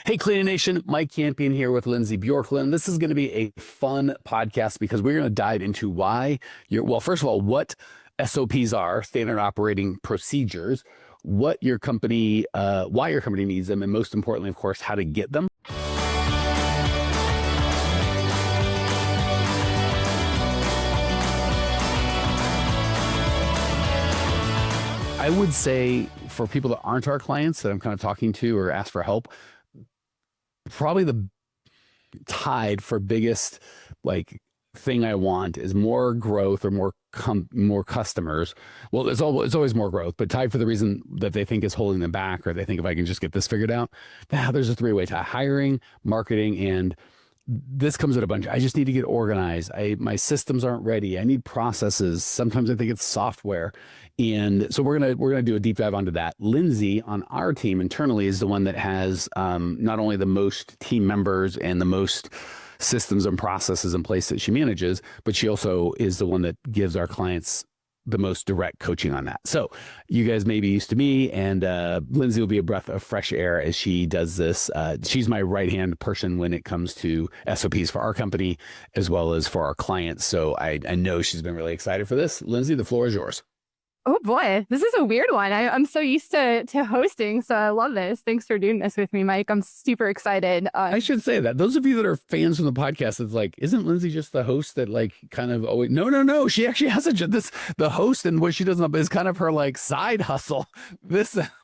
Hey, Cleaning Nation, Mike Campion here with Lindsay Bjorklund. This is going to be a fun podcast because we're going to dive into first of all, what SOPs are, standard operating procedures, what your company, why your company needs them, and most importantly, of course, how to get them. I would say for people that aren't our clients that I'm kind of talking to or ask for help, probably the tied for biggest thing I want is more growth or more customers. Well, it's always more growth, but tied for the reason that they think is holding them back, or they think if I can just get this figured out, there's a three-way tie: hiring, marketing, and this comes at a bunch. I just need to get organized. My systems aren't ready. I need processes. Sometimes I think it's software. And so we're gonna do a deep dive onto that. Lindsay on our team internally is the one that has not only the most team members and the most systems and processes in place that she manages, but she also is the one that gives our clients the most direct coaching on that. So you guys may be used to me, and Lindsay will be a breath of fresh air as she does this. She's my right-hand person when it comes to SOPs for our company, as well as for our clients. So I know she's been really excited for this. Lindsay, the floor is yours. Oh boy, this is a weird one. I'm so used to hosting, so I love this. Thanks for doing this with me, Mike. I'm super excited. I should say that those of you that are fans from the podcast, it's like, isn't Lindsay just the host that kind of always? No. She actually has the host, and what she does is kind of her side hustle.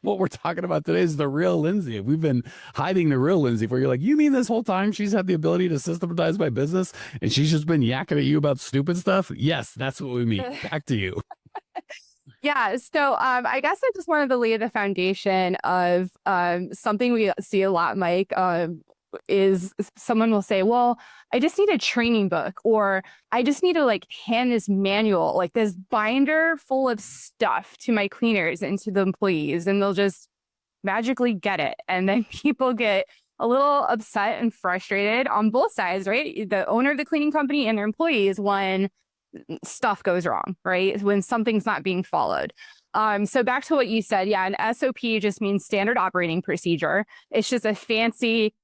What we're talking about today is the real Lindsay. We've been hiding the real Lindsay, where you're like, you mean this whole time she's had the ability to systematize my business, and she's just been yakking at you about stupid stuff? Yes, that's what we mean. Back to you. Yeah, so I guess I just wanted to lay the foundation of something we see a lot, Mike, is someone will say, well, I just need a training book, or I just need to hand this manual, this binder full of stuff to my cleaners and to the employees, and they'll just magically get it. And then people get a little upset and frustrated on both sides, right? The owner of the cleaning company and their employees when stuff goes wrong, right? When something's not being followed. So back to what you said, yeah, an SOP just means standard operating procedure. It's just a fancy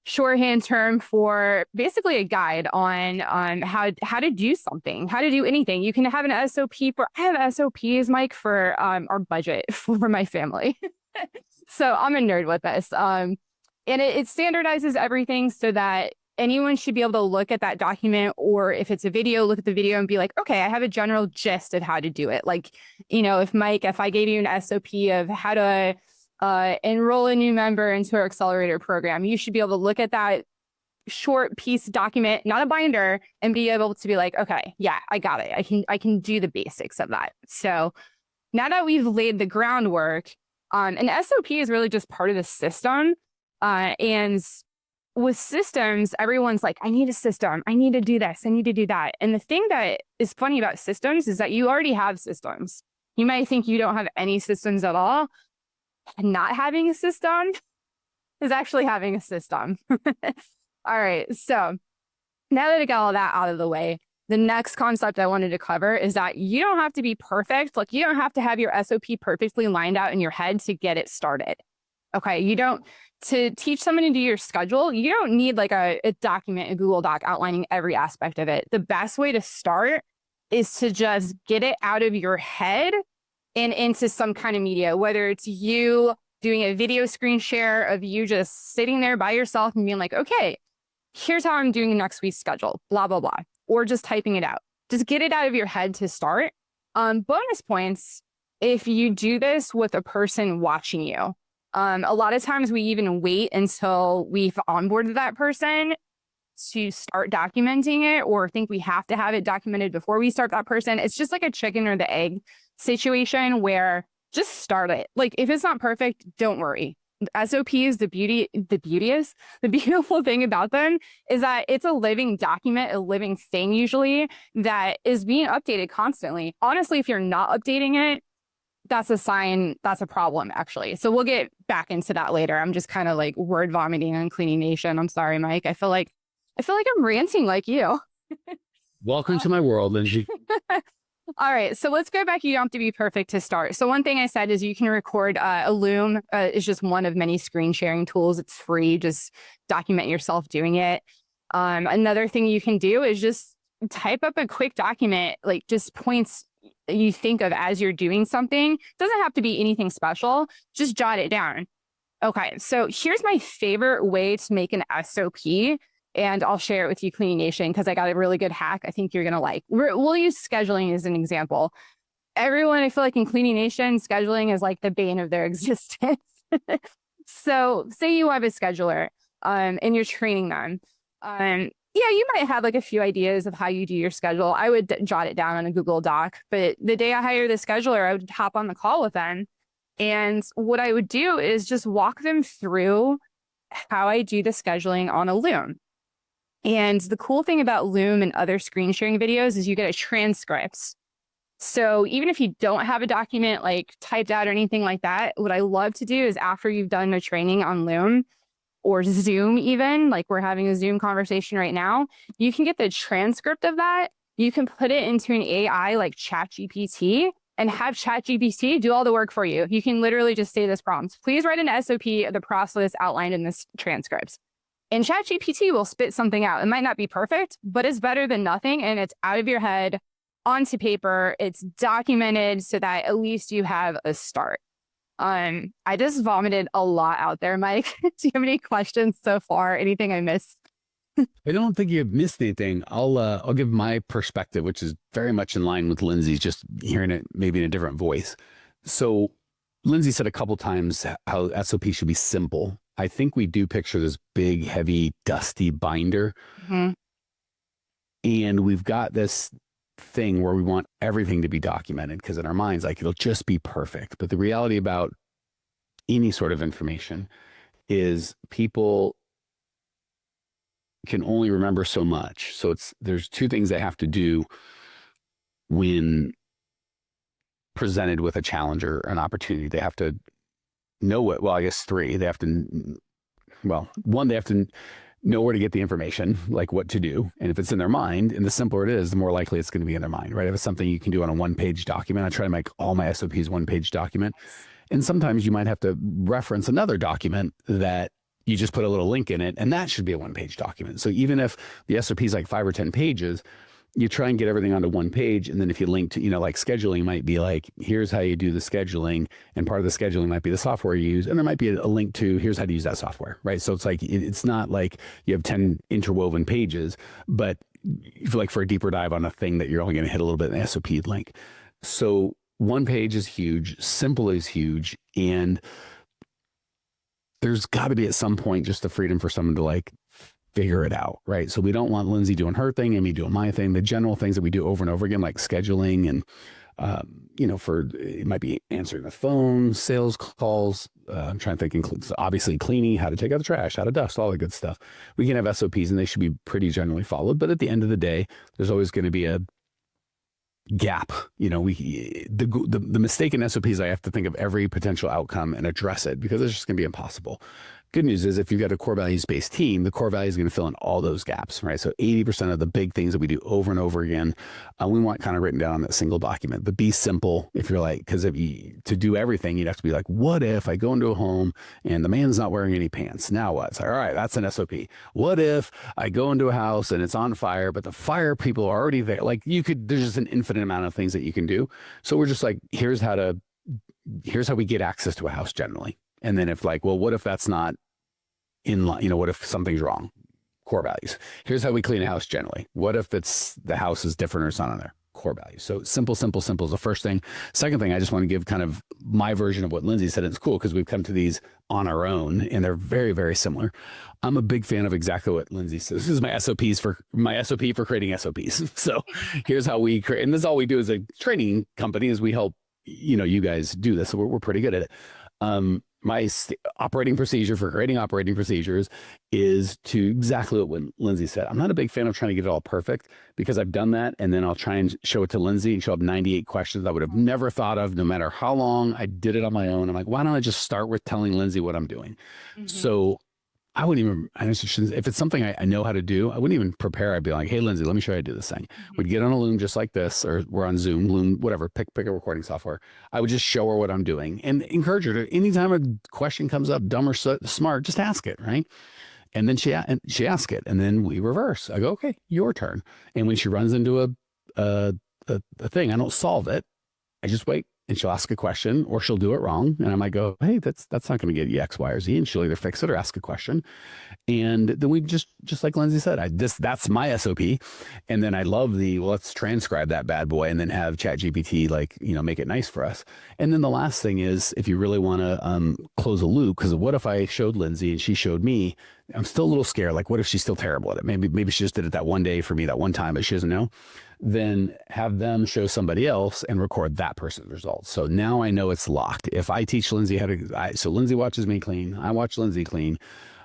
shorthand term for basically a guide on how to do something, how to do anything. You can have an SOP I have SOPs, Mike, for our budget for my family. So I'm a nerd with this. And it standardizes everything so that anyone should be able to look at that document, or if it's a video, look at the video and be like, okay, I have a general gist of how to do it. If I gave you an SOP of how to enroll a new member into our accelerator program, you should be able to look at that short piece document, not a binder, and be able to be like, okay, yeah, I got it. I can do the basics of that. So now that we've laid the groundwork, an SOP is really just part of the system. And with systems, everyone's like, I need a system. I need to do this. I need to do that. And the thing that is funny about systems is that you already have systems. You might think you don't have any systems at all. Not having a system is actually having a system. All right. So now that I got all that out of the way, the next concept I wanted to cover is that you don't have to be perfect. You don't have to have your SOP perfectly lined out in your head to get it started. Okay. To teach someone to do your schedule, you don't need a document, a Google Doc outlining every aspect of it. The best way to start is to just get it out of your head and into some kind of media, whether it's you doing a video screen share of you just sitting there by yourself and being like, okay, here's how I'm doing next week's schedule, blah, blah, blah, or just typing it out. Just get it out of your head to start. Bonus points if you do this with a person watching you. A lot of times we even wait until we've onboarded that person to start documenting it, or think we have to have it documented before we start that person. It's just like a chicken or the egg situation where just start it. If it's not perfect, don't worry. SOPs, the beautiful thing about them is that it's a living document, a living thing usually that is being updated constantly. Honestly, if you're not updating it, that's a sign, that's a problem, actually. So we'll get back into that later. I'm just kind of word vomiting on Cleaning Nation. I'm sorry, Mike. I feel like I'm ranting like you. Welcome to my world, Lindsay. All right. So let's go back. You don't have to be perfect to start. So one thing I said is you can record a Loom is just one of many screen sharing tools. It's free. Just document yourself doing it. Another thing you can do is just type up a quick document, like just points you think of as you're doing something. It doesn't have to be anything special. Just jot it down. Okay. So here's my favorite way to make an SOP. And I'll share it with you, Cleaning Nation, because I got a really good hack I think you're going to like. We'll use scheduling as an example. Everyone, I feel like in Cleaning Nation, scheduling is like the bane of their existence. So say you have a scheduler and you're training them. Yeah, you might have like a few ideas of how you do your schedule. I would jot it down on a Google Doc. But the day I hire the scheduler, I would hop on the call with them. And what I would do is just walk them through how I do the scheduling on a Loom. And the cool thing about Loom and other screen sharing videos is you get a transcript. So even if you don't have a document like typed out or anything like that, what I love to do is after you've done a training on Loom or Zoom, even like we're having a Zoom conversation right now, you can get the transcript of that. You can put it into an AI like ChatGPT and have ChatGPT do all the work for you. You can literally just say this prompt. Please write an SOP of the process outlined in this transcript. And ChatGPT will spit something out. It might not be perfect, but it's better than nothing. And it's out of your head, onto paper. It's documented so that at least you have a start. I just vomited a lot out there, Mike. Do you have any questions so far? Anything I missed? I don't think you've missed anything. I'll give my perspective, which is very much in line with Lindsay's, just hearing it maybe in a different voice. So Lindsay said a couple times how SOP should be simple. I think we do picture this big, heavy, dusty binder. Mm-hmm. And we've got this thing where we want everything to be documented because in our minds, like it'll just be perfect. But the reality about any sort of information is people can only remember so much. So there's two things they have to do when presented with a challenge or an opportunity. They have to know it. Well, I guess three. They have to, one, they have to know where to get the information, like what to do. And if it's in their mind, and the simpler it is, the more likely it's going to be in their mind, right? If it's something you can do on a one-page document, I try to make all my SOPs one-page document. And sometimes you might have to reference another document that you just put a little link in it, and that should be a one-page document. So even if the SOP is like 5 or 10 pages, you try and get everything onto one page. And then if you link to, like scheduling might be like, here's how you do the scheduling. And part of the scheduling might be the software you use. And there might be a link to, here's how to use that software, right? So it's like, it's not like you have 10 interwoven pages, but like for a deeper dive on a thing that you're only going to hit a little bit in the SOP link. So one page is huge, simple is huge. And there's got to be at some point just the freedom for someone to like figure it out, right? So we don't want Lindsay doing her thing and me doing my thing. The general things that we do over and over again, like scheduling and, it might be answering the phone, sales calls. I'm trying to think, includes obviously cleaning, how to take out the trash, how to dust, all the good stuff. We can have SOPs and they should be pretty generally followed. But at the end of the day, there's always going to be a gap. The mistake in SOPs, I have to think of every potential outcome and address it because it's just going to be impossible. Good news is if you've got a core values-based team, the core values is going to fill in all those gaps, right? So 80% of the big things that we do over and over again, we want kind of written down on that single document, but be simple if you're like, because to do everything, you'd have to be like, what if I go into a home and the man's not wearing any pants? Now what? It's like, all right, that's an SOP. What if I go into a house and it's on fire, but the fire people are already there? Like there's just an infinite amount of things that you can do. So we're just like, here's how we get access to a house generally. And then if like, well, what if that's not in line? What if something's wrong? Core values. Here's how we clean a house generally. What if the house is different or it's not on there? Core values. So simple is the first thing. Second thing, I just want to give kind of my version of what Lindsay said. It's cool because we've come to these on our own and they're very, very similar. I'm a big fan of exactly what Lindsay says. This is my SOP for creating SOPs. So here's how we create, and this is all we do as a training company is we help, you guys do this. So we're pretty good at it. My operating procedure for creating operating procedures is to exactly what Lindsay said. I'm not a big fan of trying to get it all perfect because I've done that. And then I'll try and show it to Lindsay and she'll have 98 questions I would have never thought of no matter how long I did it on my own. I'm like, why don't I just start with telling Lindsay what I'm doing? Mm-hmm. So I wouldn't even, if it's something I know how to do, I wouldn't even prepare. I'd be like, hey, Lindsay, let me show you how to do this thing. We'd get on a Loom just like this, or we're on Zoom, Loom, whatever, pick a recording software. I would just show her what I'm doing and encourage her to, anytime a question comes up, dumb or smart, just ask it, right? And then she asks it, and then we reverse. I go, okay, your turn. And when she runs into a thing, I don't solve it. I just wait, and she'll ask a question, or she'll do it wrong, and I might go, hey, that's not going to get you X, Y, or Z, and she'll either fix it or ask a question. And then we just like Lindsay said, that's my SOP. And then I love let's transcribe that bad boy and then have ChatGPT make it nice for us. And then the last thing is, if you really want to close a loop, because what if I showed Lindsay and she showed me, I'm still a little scared. Like, what if she's still terrible at it? Maybe she just did it that one day for me, that one time, but she doesn't know. Then have them show somebody else and record that person's results. So now I know it's locked. If I teach Lindsay so Lindsay watches me clean, I watch Lindsay clean.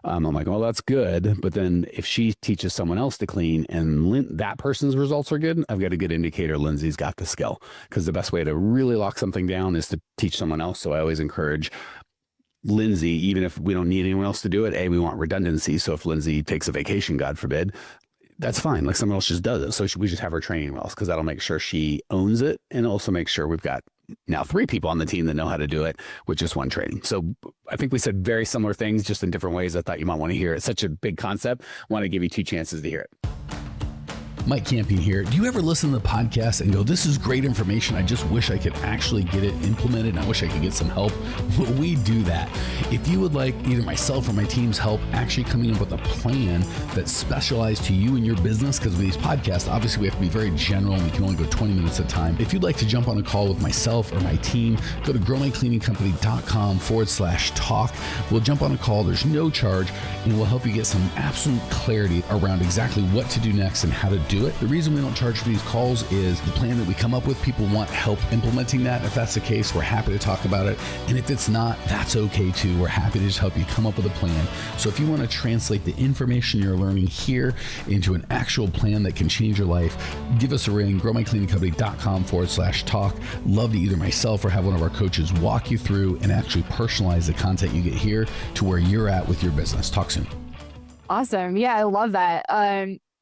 I'm like, well, that's good. But then if she teaches someone else to clean and that person's results are good, I've got a good indicator Lindsay's got the skill. Because the best way to really lock something down is to teach someone else. So I always encourage Lindsay, even if we don't need anyone else to do it, we want redundancy. So if Lindsay takes a vacation, God forbid, that's fine. Like, someone else just does it. So we just have her training else, because that'll make sure she owns it, and also make sure we've got now 3 people on the team that know how to do it with just one training. So I think we said very similar things, just in different ways. I thought you might want to hear it. It's such a big concept. I want to give you 2 chances to hear it. Mike Campion here. Do you ever listen to the podcast and go, this is great information, I just wish I could actually get it implemented, and I wish I could get some help? Well, we do that. If you would like either myself or my team's help actually coming up with a plan that's specialized to you and your business, because with these podcasts, obviously we have to be very general and we can only go 20 minutes at a time. If you'd like to jump on a call with myself or my team, go to growmycleaningcompany.com/talk. We'll jump on a call. There's no charge, and we'll help you get some absolute clarity around exactly what to do next and how to do it. The reason we don't charge for these calls is the plan that we come up with, people want help implementing that. If that's the case, we're happy to talk about it. And if it's not, that's okay too. We're happy to just help you come up with a plan. So if you want to translate the information you're learning here into an actual plan that can change your life, give us a ring, growmycleaningcompany.com/talk. Love to either myself or have one of our coaches walk you through and actually personalize the content you get here to where you're at with your business. Talk soon. Awesome. Yeah, I love that.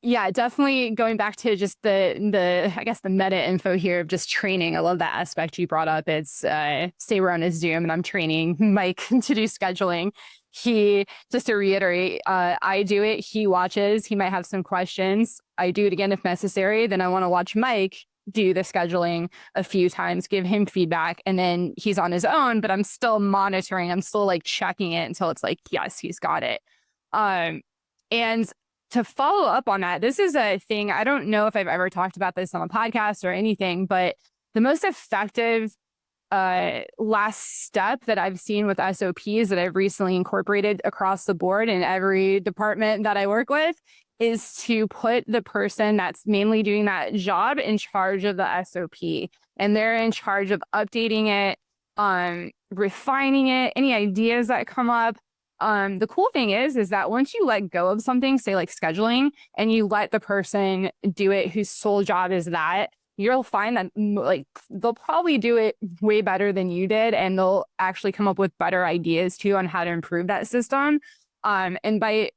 Yeah, definitely going back to just the I guess the meta info here of just training. I love that aspect you brought up. It's say we're on a Zoom and I'm training Mike to do scheduling. He, just to reiterate, I do it, he watches, he might have some questions. I do it again if necessary. Then I want to watch Mike do the scheduling a few times, give him feedback, and then he's on his own, but I'm still monitoring. I'm still like checking it until it's like, yes, he's got it. And to follow up on that, this is a thing, I don't know if I've ever talked about this on a podcast or anything, but the most effective last step that I've seen with SOPs that I've recently incorporated across the board in every department that I work with is to put the person that's mainly doing that job in charge of the SOP. And they're in charge of updating it, refining it, any ideas that come up. The cool thing is that once you let go of something, say like scheduling, and you let the person do it whose sole job is that, you'll find that like they'll probably do it way better than you did, and they'll actually come up with better ideas too on how to improve that system. And by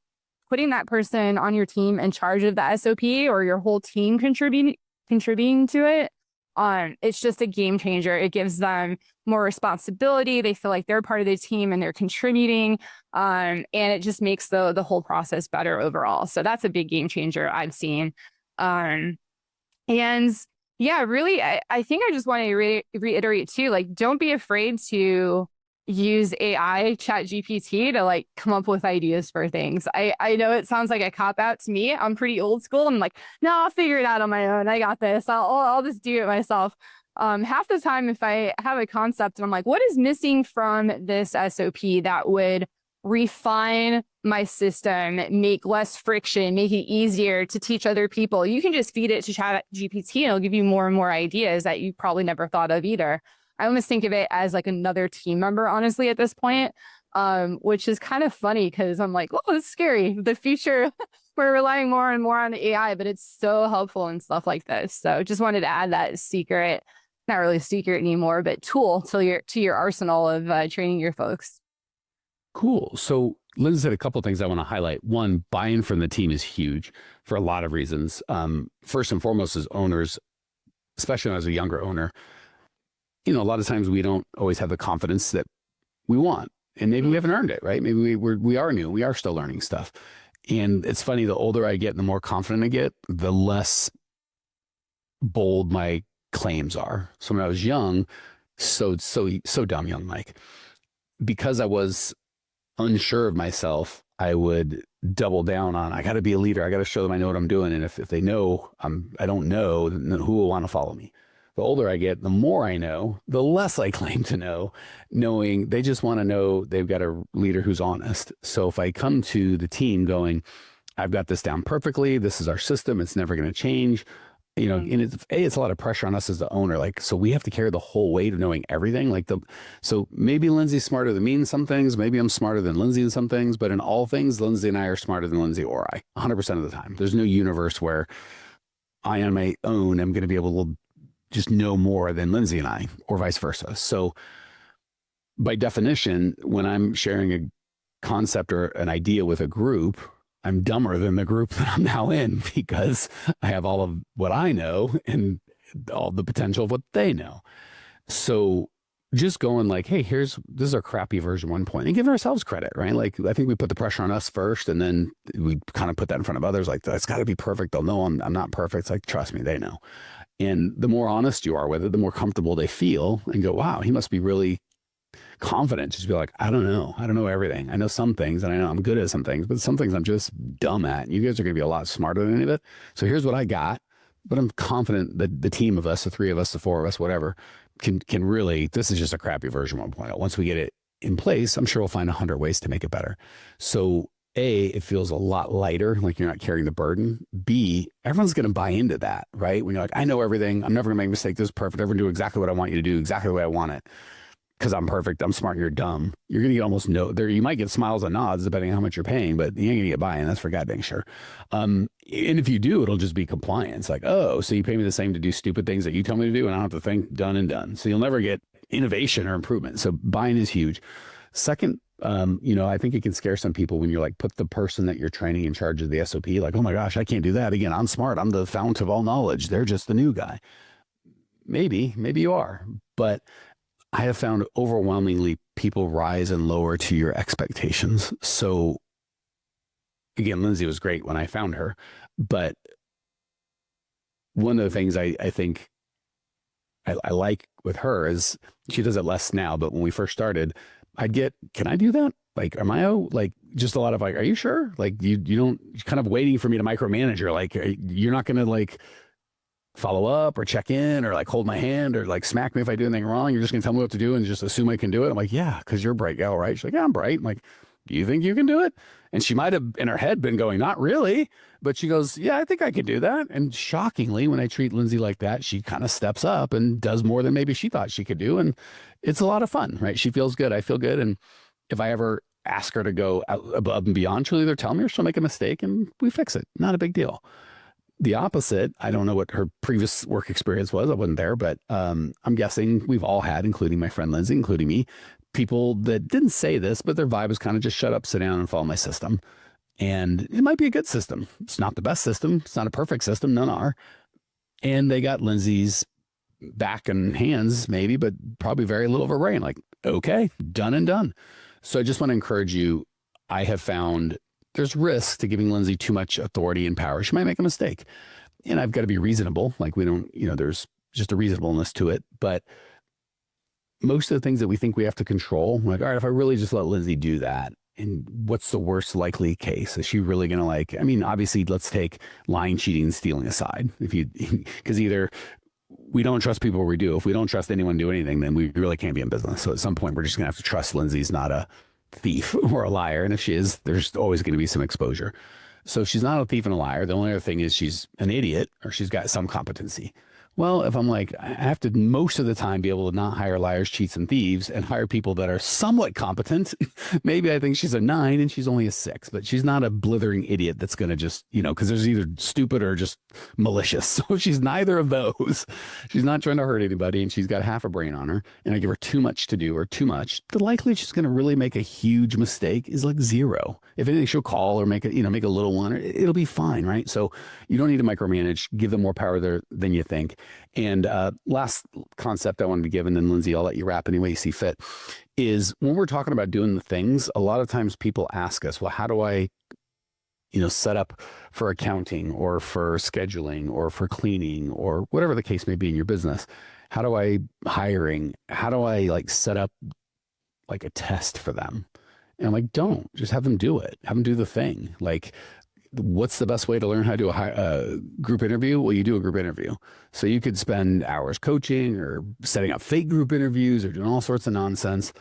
putting that person on your team in charge of the SOP, or your whole team contributing to it, it's just a game changer. It gives them more responsibility. They feel like they're part of the team and they're contributing. And it just makes the whole process better overall. So that's a big game changer I've seen. And yeah, really, I think I just want to reiterate too, like, don't be afraid to use AI, ChatGPT, to like come up with ideas for things. I know it sounds like a cop out to me. I'm pretty old school. I'm like, no, I'll figure it out on my own. I got this. I'll just do it myself. Half the time, if I have a concept and I'm like, what is missing from this SOP that would refine my system, make less friction, make it easier to teach other people, you can just feed it to ChatGPT and it'll give you more and more ideas that you probably never thought of either. I almost think of it as like another team member, honestly, at this point, which is kind of funny because I'm like, oh, it's scary. The future, we're relying more and more on AI, but it's so helpful and stuff like this. So just wanted to add that secret, not really secret anymore, but tool to your arsenal of training your folks. Cool. So Lindsay said a couple of things I want to highlight. One, buy-in from the team is huge for a lot of reasons. First and foremost, as owners, especially as a younger owner, a lot of times we don't always have the confidence that we want, and maybe we haven't earned it, right? Maybe we are new, we are still learning stuff. And it's funny, the older I get and the more confident I get, the less bold my claims are. So when I was young, so dumb young Mike, because I was unsure of myself, I would double down on, I got to be a leader. I got to show them I know what I'm doing. And if they know I don't know, then who will want to follow me? The older I get, the more I know, the less I claim to know, knowing they just want to know they've got a leader who's honest. So if I come to the team going, I've got this down perfectly, this is our system, it's never going to change, and it's a lot of pressure on us as the owner. Like, so we have to carry the whole weight of knowing everything. So maybe Lindsay's smarter than me in some things. Maybe I'm smarter than Lindsay in some things, but in all things, Lindsay and I are smarter than Lindsay or I, 100% of the time. There's no universe where I on my own am going to be able to just know more than Lindsay and I, or vice versa. So by definition, when I'm sharing a concept or an idea with a group, I'm dumber than the group that I'm now in, because I have all of what I know and all the potential of what they know. So just going like, hey, this is our crappy version 1 and give ourselves credit, right? Like, I think we put the pressure on us first, and then we kind of put that in front of others. Like, it's got to be perfect. They'll know I'm not perfect. It's like, trust me, they know. And the more honest you are with it, the more comfortable they feel and go, wow, he must be really confident. Just be like, I don't know everything. I know some things, and I know I'm good at some things, but some things I'm just dumb at. And you guys are going to be a lot smarter than any of it. So here's what I got, but I'm confident that the team of us, the 3 of us, the 4 of us, whatever, can really, this is just a crappy version 1.0. Once we get it in place, I'm sure we'll find 100 ways to make it better. So A, it feels a lot lighter, like you're not carrying the burden. B, everyone's going to buy into that, right? When you're like, I know everything, I'm never going to make a mistake, this is perfect, I'm going to do exactly what I want you to do, exactly the way I want it, because I'm perfect, I'm smart, you're dumb. You're going to get almost you might get smiles and nods depending on how much you're paying, but you ain't going to get buy-in, that's for God dang sure. And if you do, it'll just be compliance. Like, oh, so you pay me the same to do stupid things that you tell me to do, and I don't have to think, done and done. So you'll never get innovation or improvement. So buy-in is huge. Second, I think it can scare some people when you're like, put the person that you're training in charge of the SOP, like, oh my gosh, I can't do that again. I'm smart. I'm the fount of all knowledge. They're just the new guy. Maybe you are, but I have found overwhelmingly people rise and lower to your expectations. So again, Lindsay was great when I found her, but one of the things I think I like with her is she does it less now, but when we first started, I'd get, can I do that? Like, am I, like, just a lot of like, are you sure? Like, you don't, kind of waiting for me to micromanage her. Like, you're not going to like follow up or check in or like hold my hand or like smack me if I do anything wrong. You're just going to tell me what to do and just assume I can do it. I'm like, yeah, because you're a bright gal, right? She's like, yeah, I'm bright. I'm like, do you think you can do it? And she might have in her head been going, not really. But she goes, yeah, I think I can do that. And shockingly, when I treat Lindsay like that, she kind of steps up and does more than maybe she thought she could do. And it's a lot of fun, right? She feels good. I feel good. And if I ever ask her to go above and beyond, she'll either tell me or she'll make a mistake and we fix it. Not a big deal. The opposite, I don't know what her previous work experience was. I wasn't there, but I'm guessing we've all had, including my friend Lindsay, including me, people that didn't say this, but their vibe is kind of just shut up, sit down and follow my system. And it might be a good system. It's not the best system. It's not a perfect system. None are. And they got Lindsay's back and hands maybe, but probably very little of her brain. Like, okay, done and done. So I just want to encourage you. I have found there's risk to giving Lindsay too much authority and power. She might make a mistake. And I've got to be reasonable. Like we don't, there's just a reasonableness to it. But most of the things that we think we have to control, we're like, all right, if I really just let Lindsay do that, and what's the worst likely case? Is she really going to obviously let's take lying, cheating, and stealing aside. Because either we don't trust people or we do. If we don't trust anyone to do anything, then we really can't be in business. So at some point, we're just going to have to trust Lindsay's not a thief or a liar. And if she is, there's always going to be some exposure. So if she's not a thief and a liar, the only other thing is she's an idiot or she's got some competency. Well, if I'm like, I have to most of the time be able to not hire liars, cheats, and thieves and hire people that are somewhat competent, maybe I think she's a 9 and she's only a 6, but she's not a blithering idiot that's going to just, because there's either stupid or just malicious. So she's neither of those. She's not trying to hurt anybody and she's got half a brain on her, and I give her too much to do or too much, the likelihood she's going to really make a huge mistake is like 0. If anything, she'll call or make a little one. It'll be fine, right? So you don't need to micromanage. Give them more power there than you think. And last concept I wanted to give, and then Lindsay, I'll let you wrap any way you see fit, is when we're talking about doing the things, a lot of times people ask us, well, how do I, set up for accounting or for scheduling or for cleaning or whatever the case may be in your business? How do I hiring? How do I set up like a test for them? And I'm like, don't just have them do it. Have them do the thing. What's the best way to learn how to do a group interview? Well, you do a group interview. So you could spend hours coaching or setting up fake group interviews or doing all sorts of nonsense.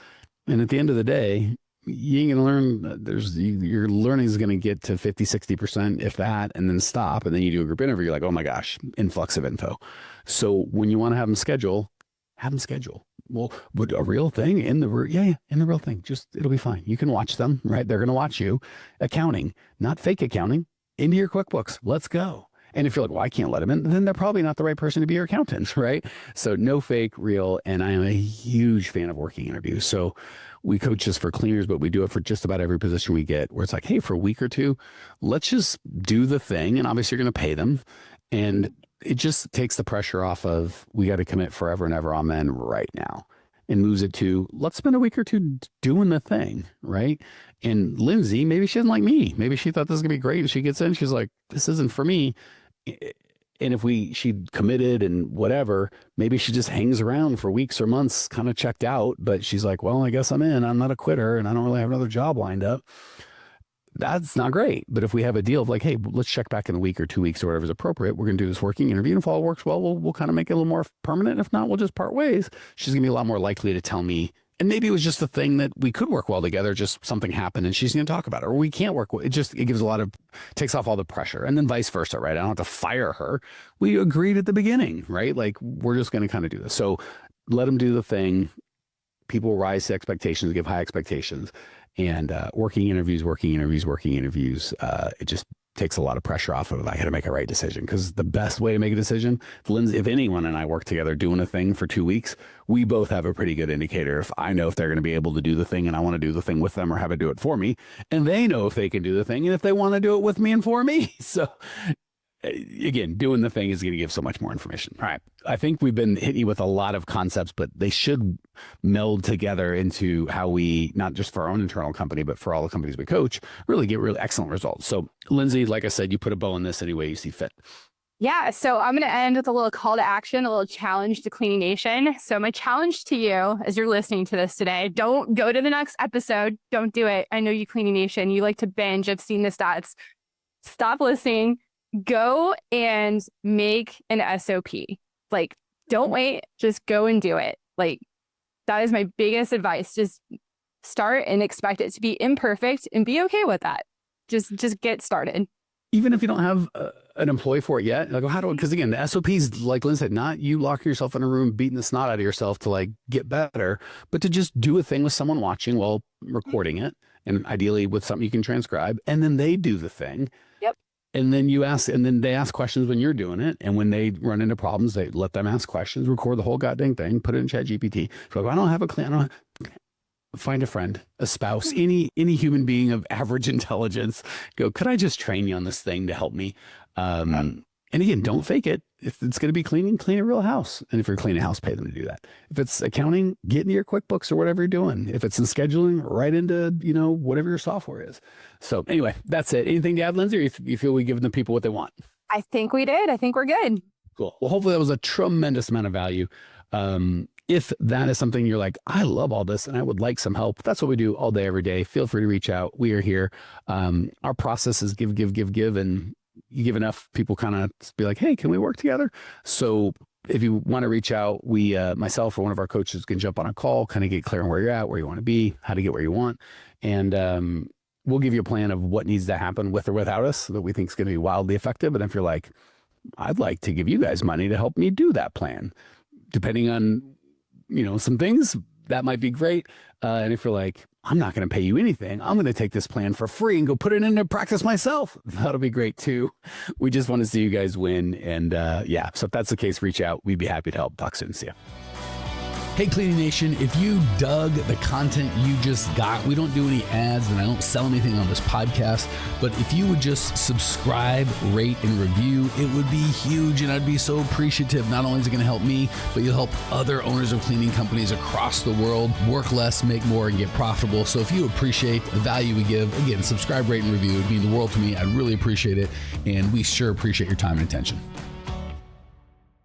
And at the end of the day, you ain't going to learn. Your learning is going to get to 50, 60%, if that, and then stop. And then you do a group interview. You're like, oh my gosh, influx of info. So when you want to have them schedule. Well, but a real thing in the real thing, it'll be fine. You can watch them, right? They're going to watch you. Accounting, not fake accounting, into your QuickBooks. Let's go. And if you're like, well, I can't let them in, then they're probably not the right person to be your accountant, right? So no fake, real. And I am a huge fan of working interviews. So we coach this for cleaners, but we do it for just about every position we get, where it's like, hey, for a week or two, let's just do the thing. And obviously you're going to pay them. And it just takes the pressure off of, we got to commit forever and ever, amen, right now, and moves it to, let's spend a week or two doing the thing, right? And Lindsay, maybe she doesn't like me. Maybe she thought this was gonna be great. And she gets in, she's like, this isn't for me. And if she committed and whatever, maybe she just hangs around for weeks or months, kind of checked out, but she's like, well, I guess I'm in. I'm not a quitter and I don't really have another job lined up. That's not great. But if we have a deal of like, hey, let's check back in a week or 2 weeks or whatever is appropriate, we're going to do this working interview. And if all works well, we'll kind of make it a little more permanent. If not, we'll just part ways. She's going to be a lot more likely to tell me. And maybe it was just the thing that we could work well together, just something happened and she's going to talk about it, or we can't work. It gives takes off all the pressure, and then vice versa, right? I don't have to fire her. We agreed at the beginning, right? Like, we're just going to kind of do this. So let them do the thing. People rise to expectations, give high expectations. And working interviews, it just takes a lot of pressure off of, I got to make a right decision. Because the best way to make a decision, if anyone and I work together doing a thing for 2 weeks, we both have a pretty good indicator. If I know if they're going to be able to do the thing and I want to do the thing with them or have it do it for me, and they know if they can do the thing and if they want to do it with me and for me. So again, doing the thing is going to give so much more information. All right. I think we've been hitting you with a lot of concepts, but they should meld together into how we, not just for our own internal company, but for all the companies we coach, really get really excellent results. So Lindsay, like I said, you put a bow on this any way you see fit. Yeah. So I'm going to end with a little call to action, a little challenge to Cleaning Nation. So my challenge to you as you're listening to this today, don't go to the next episode. Don't do it. I know you, Cleaning Nation, you like to binge. I've seen the stats. Stop listening. Go and make an SOP. Don't wait, just go and do it. That is my biggest advice. Just start and expect it to be imperfect and be okay with that. Just get started. Even if you don't have an employee for it yet, because again, the SOPs, like Lynn said, not you locking yourself in a room, beating the snot out of yourself to get better, but to just do a thing with someone watching while recording it, and ideally with something you can transcribe, and then they do the thing. Yep. And then they ask questions when you're doing it. And when they run into problems, they let them ask questions, record the whole goddamn thing, put it in ChatGPT. So I don't have a client. Find a friend, a spouse, any human being of average intelligence. Go, could I just train you on this thing to help me? And again, don't fake it. If it's going to be cleaning, clean a real house. And if you're cleaning a house, pay them to do that. If it's accounting, get into your QuickBooks or whatever you're doing. If it's in scheduling, right into, whatever your software is. So anyway, that's it. Anything to add, Lindsay, or you feel we've given the people what they want? I think we did. I think we're good. Cool. Well, hopefully that was a tremendous amount of value. If that is something you're like, I love all this and I would like some help, that's what we do all day, every day. Feel free to reach out. We are here. Our process is give. And you give enough, people kind of be like, hey, can we work together? So if you want to reach out, we, myself or one of our coaches can jump on a call, kind of get clear on where you're at, where you want to be, how to get where you want. And we'll give you a plan of what needs to happen with or without us that we think is going to be wildly effective. And if you're like, I'd like to give you guys money to help me do that plan. Depending on, some things, that might be great. And if you're like, I'm not going to pay you anything, I'm going to take this plan for free and go put it into practice myself, that'll be great too. We just want to see you guys win. And so if that's the case, reach out. We'd be happy to help. Talk soon. See ya. Hey, Cleaning Nation, if you dug the content you just got, we don't do any ads and I don't sell anything on this podcast, but if you would just subscribe, rate, and review, it would be huge and I'd be so appreciative. Not only is it going to help me, but you'll help other owners of cleaning companies across the world work less, make more, and get profitable. So if you appreciate the value we give, again, subscribe, rate, and review. It'd mean the world to me. I'd really appreciate it. And we sure appreciate your time and attention.